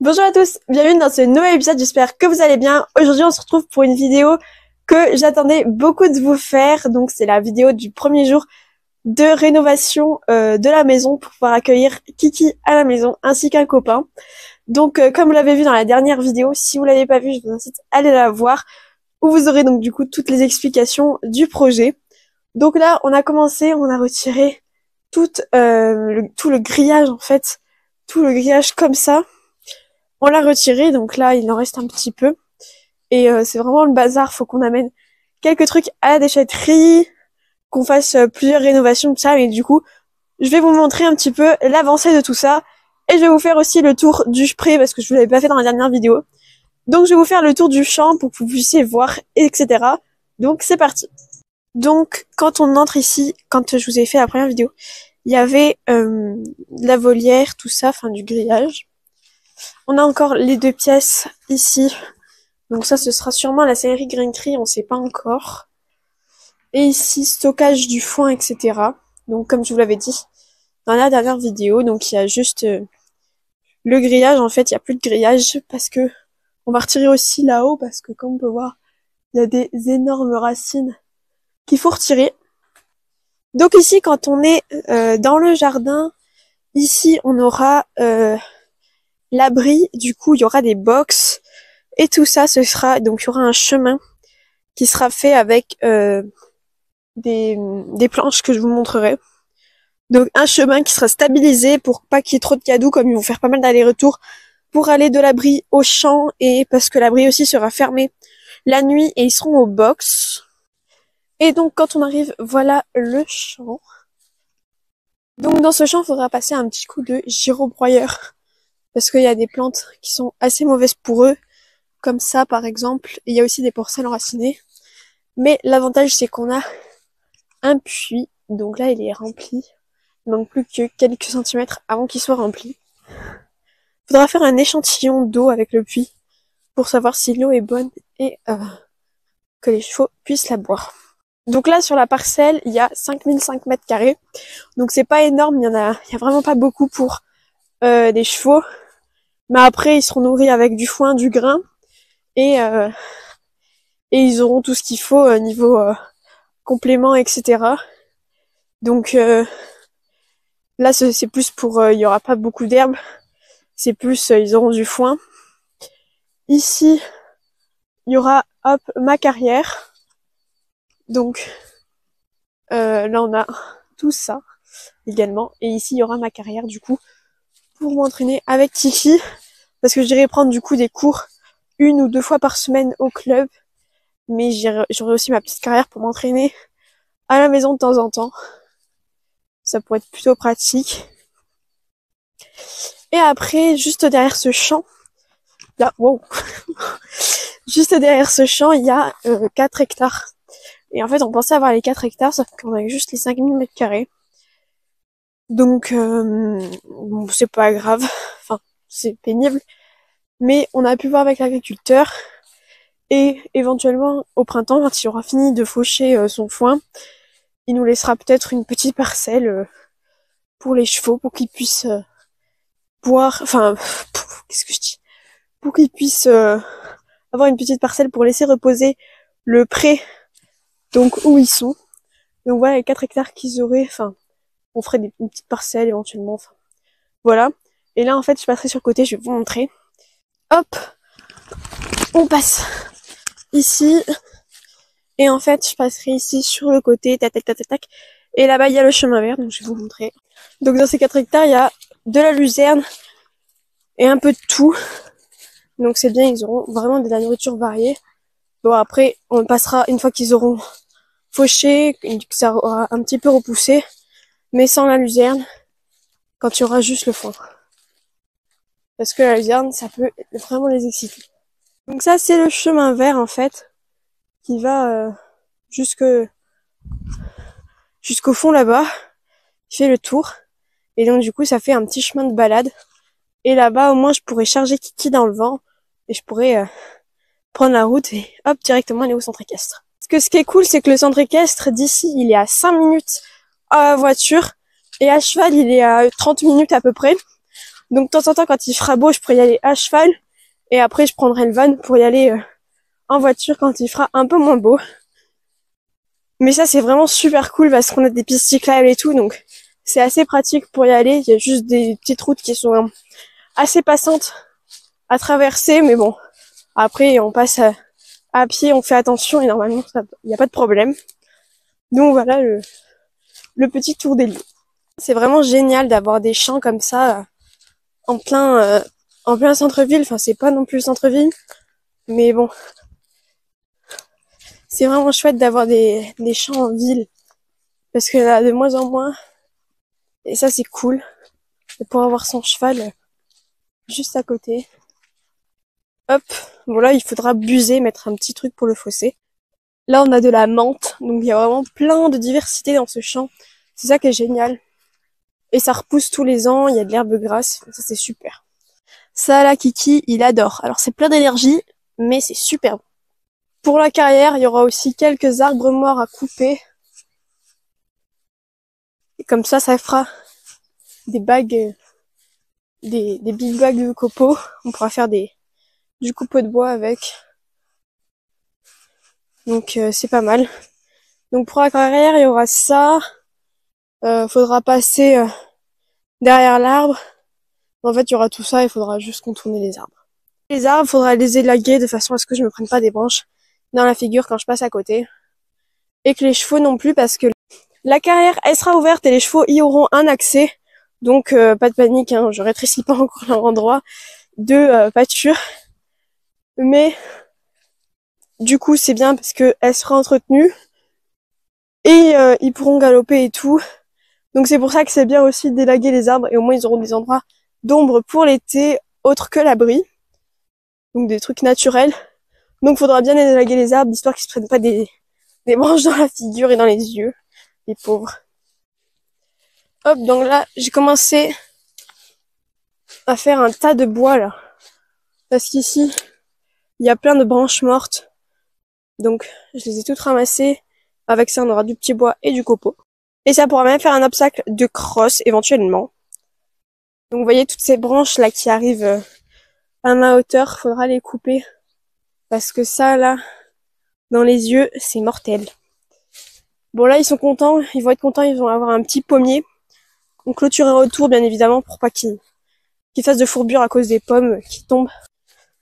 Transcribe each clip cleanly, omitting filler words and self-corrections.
Bonjour à tous, bienvenue dans ce nouvel épisode, j'espère que vous allez bien. Aujourd'hui on se retrouve pour une vidéo que j'attendais beaucoup de vous faire. Donc c'est la vidéo du premier jour de rénovation de la maison pour pouvoir accueillir Kiki à la maison ainsi qu'un copain. Donc comme vous l'avez vu dans la dernière vidéo, si vous l'avez pas vue, je vous incite à aller la voir où vous aurez donc du coup toutes les explications du projet. Donc là on a commencé, on a retiré tout le grillage en fait, tout le grillage comme ça. On l'a retiré, donc là, il en reste un petit peu. Et c'est vraiment le bazar, faut qu'on amène quelques trucs à la déchetterie, qu'on fasse plusieurs rénovations, tout ça. Mais du coup, je vais vous montrer un petit peu l'avancée de tout ça. Et je vais vous faire aussi le tour du spray, parce que je vous l'avais pas fait dans la dernière vidéo. Donc je vais vous faire le tour du champ pour que vous puissiez voir, etc. Donc c'est parti. Donc quand on entre ici, quand je vous ai fait la première vidéo, il y avait la volière, tout ça, enfin du grillage. On a encore les deux pièces ici. Donc ça, ce sera sûrement la sellerie grainerie, on sait pas encore. Et ici, stockage du foin, etc. Donc comme je vous l'avais dit dans la dernière vidéo, donc il y a juste le grillage. En fait, il y a plus de grillage parce que on va retirer aussi là-haut parce que comme on peut voir, il y a des énormes racines qu'il faut retirer. Donc ici, quand on est dans le jardin, ici on aura l'abri, du coup il y aura des box et tout ça, ce sera donc il y aura un chemin qui sera fait avec des planches que je vous montrerai. Donc un chemin qui sera stabilisé pour pas qu'il y ait trop de cadeaux, comme ils vont faire pas mal d'allers-retours pour aller de l'abri au champ, et parce que l'abri aussi sera fermé la nuit et ils seront au box. Et donc quand on arrive, voilà le champ. Donc dans ce champ, il faudra passer un petit coup de girobroyeur parce qu'il y a des plantes qui sont assez mauvaises pour eux, comme ça par exemple. Il y a aussi des pourcelles enracinées. Mais l'avantage c'est qu'on a un puits, donc là il est rempli. Il manque plus que quelques centimètres avant qu'il soit rempli. Il faudra faire un échantillon d'eau avec le puits pour savoir si l'eau est bonne et que les chevaux puissent la boire. Donc là sur la parcelle il y a 5005 mètres carrés, donc c'est pas énorme, il y a vraiment pas beaucoup pour des chevaux, mais après ils seront nourris avec du foin, du grain et ils auront tout ce qu'il faut niveau compléments, etc. Donc là c'est plus pour, il y aura pas beaucoup d'herbes, c'est plus ils auront du foin. Ici il y aura hop ma carrière, donc là on a tout ça également, et ici il y aura ma carrière du coup pour m'entraîner avec Kiki, parce que j'irai prendre du coup des cours 1 ou 2 fois par semaine au club, mais j'aurai aussi ma petite carrière pour m'entraîner à la maison de temps en temps. Ça pourrait être plutôt pratique. Et après, juste derrière ce champ, là, wow, juste derrière ce champ, il y a 4 hectares. Et en fait, on pensait avoir les 4 hectares, sauf qu'on a juste les 5000 mètres carrés. Donc, bon, c'est pas grave. Enfin, c'est pénible. Mais on a pu voir avec l'agriculteur. Et éventuellement, au printemps, quand il aura fini de faucher son foin, il nous laissera peut-être une petite parcelle pour les chevaux, pour qu'ils puissent boire, enfin, qu'est-ce que je dis, pour qu'ils puissent avoir une petite parcelle pour laisser reposer le pré, donc où ils sont. Donc voilà les 4 hectares qu'ils auraient, enfin, on ferait une petite parcelle éventuellement, enfin, voilà. Et là en fait je passerai sur le côté, je vais vous montrer. Hop, on passe ici, et en fait je passerai ici sur le côté, tac tac tac tac tac, et là-bas il y a le chemin vert, donc je vais vous montrer. Donc dans ces 4 hectares il y a de la luzerne et un peu de tout, donc c'est bien, ils auront vraiment de la nourriture variée. Bon après on passera une fois qu'ils auront fauché, que ça aura un petit peu repoussé, mais sans la luzerne, quand il y aura juste le foin. Parce que la luzerne, ça peut vraiment les exciter. Donc ça, c'est le chemin vert, en fait, qui va jusqu'au fond là-bas, qui fait le tour. Et donc, du coup, ça fait un petit chemin de balade. Et là-bas, au moins, je pourrais charger Kiki dans le vent, et je pourrais prendre la route et hop, directement aller au centre équestre. Parce que ce qui est cool, c'est que le centre équestre, d'ici, il est à 5 minutes à voiture, et à cheval, il est à 30 minutes à peu près. Donc de temps en temps, quand il fera beau, je pourrais y aller à cheval. Et après, je prendrai le van pour y aller en voiture quand il fera un peu moins beau. Mais ça, c'est vraiment super cool parce qu'on a des pistes cyclables et tout. Donc c'est assez pratique pour y aller. Il y a juste des petites routes qui sont assez passantes à traverser. Mais bon, après, on passe à pied, on fait attention et normalement, il n'y a pas de problème. Donc voilà le petit tour des lieux. C'est vraiment génial d'avoir des champs comme ça en plein centre-ville. Enfin, c'est pas non plus le centre-ville, mais bon, c'est vraiment chouette d'avoir des champs en ville parce qu'il y en a de moins en moins. Et ça, c'est cool de pouvoir avoir son cheval juste à côté. Hop, bon là, il faudra buser, mettre un petit truc pour le fossé. Là, on a de la menthe, donc il y a vraiment plein de diversité dans ce champ. C'est ça qui est génial. Et ça repousse tous les ans, il y a de l'herbe grasse, ça c'est super. Ça, là, Kiki, il adore. Alors c'est plein d'énergie, mais c'est super bon. Pour la carrière, il y aura aussi quelques arbres morts à couper. Et comme ça fera des bagues, des big bags de copeaux. On pourra faire du coupeau de bois avec. Donc c'est pas mal. Donc pour la carrière, il y aura ça. Faudra passer derrière l'arbre. En fait, il y aura tout ça, il faudra juste contourner les arbres. Les arbres, faudra les élaguer de façon à ce que je me prenne pas des branches dans la figure quand je passe à côté. Et que les chevaux non plus, parce que la carrière, elle sera ouverte et les chevaux y auront un accès. Donc pas de panique, hein, je rétrécis pas encore leur endroit de pâture. Mais du coup, c'est bien parce que elle sera entretenue et ils pourront galoper et tout. Donc c'est pour ça que c'est bien aussi d'élaguer les arbres et au moins ils auront des endroits d'ombre pour l'été autres que l'abri. Donc des trucs naturels. Donc faudra bien élaguer les arbres histoire qu'ils se prennent pas des branches dans la figure et dans les yeux. Les pauvres. Hop, donc là, j'ai commencé à faire un tas de bois là. Parce qu'ici, il y a plein de branches mortes. Donc je les ai toutes ramassées. Avec ça, on aura du petit bois et du copeau. Et ça pourra même faire un obstacle de crosse éventuellement. Donc vous voyez toutes ces branches là qui arrivent à ma hauteur, faudra les couper. Parce que ça là, dans les yeux, c'est mortel. Bon là ils sont contents, ils vont être contents, ils vont avoir un petit pommier. On clôturera autour bien évidemment pour pas qu'ils fassent de fourbure à cause des pommes qui tombent.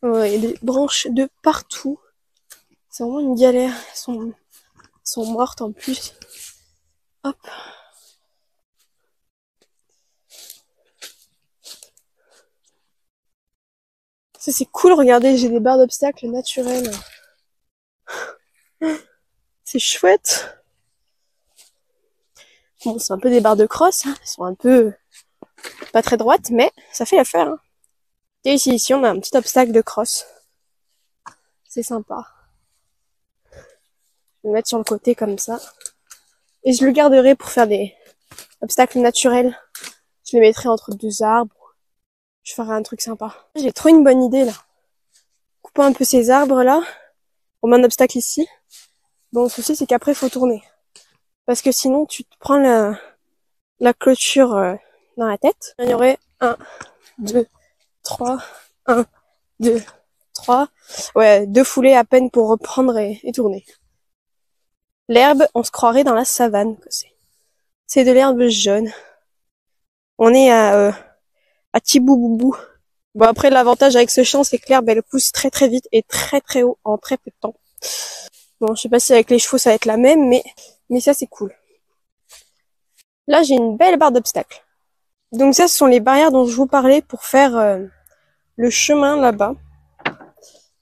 Il y a des branches de partout. C'est vraiment une galère, elles sont mortes en plus. Hop. Ça c'est cool, regardez, j'ai des barres d'obstacles naturelles. C'est chouette. Bon, c'est un peu des barres de crosse, hein. Elles sont un peu pas très droites, mais ça fait l'affaire. Hein. Et ici, on a un petit obstacle de crosse. C'est sympa. Je vais le mettre sur le côté comme ça. Et je le garderai pour faire des obstacles naturels. Je les mettrai entre deux arbres. Je ferai un truc sympa. J'ai trop une bonne idée là. Couper un peu ces arbres là. On met un obstacle ici. Bon, le souci c'est qu'après il faut tourner. Parce que sinon tu te prends la clôture dans la tête. Il y aurait 1, 2, 3, 1, 2, 3. Ouais, 2 foulées à peine pour reprendre et tourner. L'herbe, on se croirait dans la savane que c'est. C'est de l'herbe jaune. On est à Tibouboubou. Bon après l'avantage avec ce champ c'est que l'herbe elle pousse très très vite et très très haut en très peu de temps. Bon je sais pas si avec les chevaux ça va être la même mais ça c'est cool. Là j'ai une belle barre d'obstacles. Donc ça ce sont les barrières dont je vous parlais pour faire le chemin là-bas.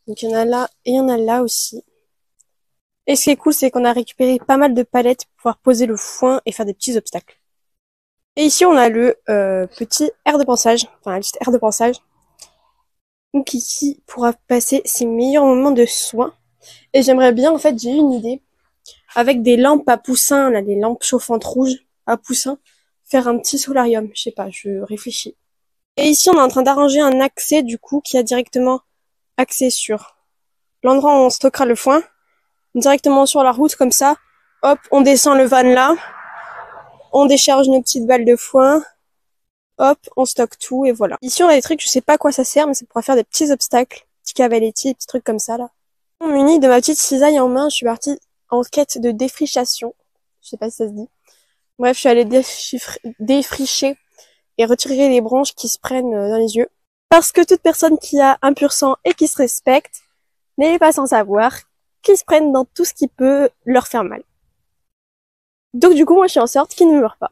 Donc il y en a là et il y en a là aussi. Et ce qui est cool c'est qu'on a récupéré pas mal de palettes pour pouvoir poser le foin et faire des petits obstacles. Et ici on a le petit aire de pansage, enfin la petite aire de pansage. Donc ici pourra passer ses meilleurs moments de soin. Et j'aimerais bien, en fait, j'ai eu une idée, avec des lampes à poussins, là, des lampes chauffantes rouges à poussins, faire un petit solarium. Je sais pas, je réfléchis. Et ici on est en train d'arranger un accès du coup qui a directement accès sur l'endroit où on stockera le foin, directement sur la route comme ça. Hop, on descend le van là, on décharge nos petites balles de foin. hop, on stocke tout et voilà. Ici, on a des trucs, je sais pas à quoi ça sert, mais c'est pour faire des petits obstacles, petits cavaletti, des petits trucs comme ça, là. Muni de ma petite cisaille en main, je suis partie en quête de défrichation. Je sais pas si ça se dit. Bref, je suis allée défricher et retirer les branches qui se prennent dans les yeux. Parce que toute personne qui a un pur sang et qui se respecte n'est pas sans savoir qu'ils se prennent dans tout ce qui peut leur faire mal. Donc du coup, moi je suis en sorte qu'ils ne meurent pas.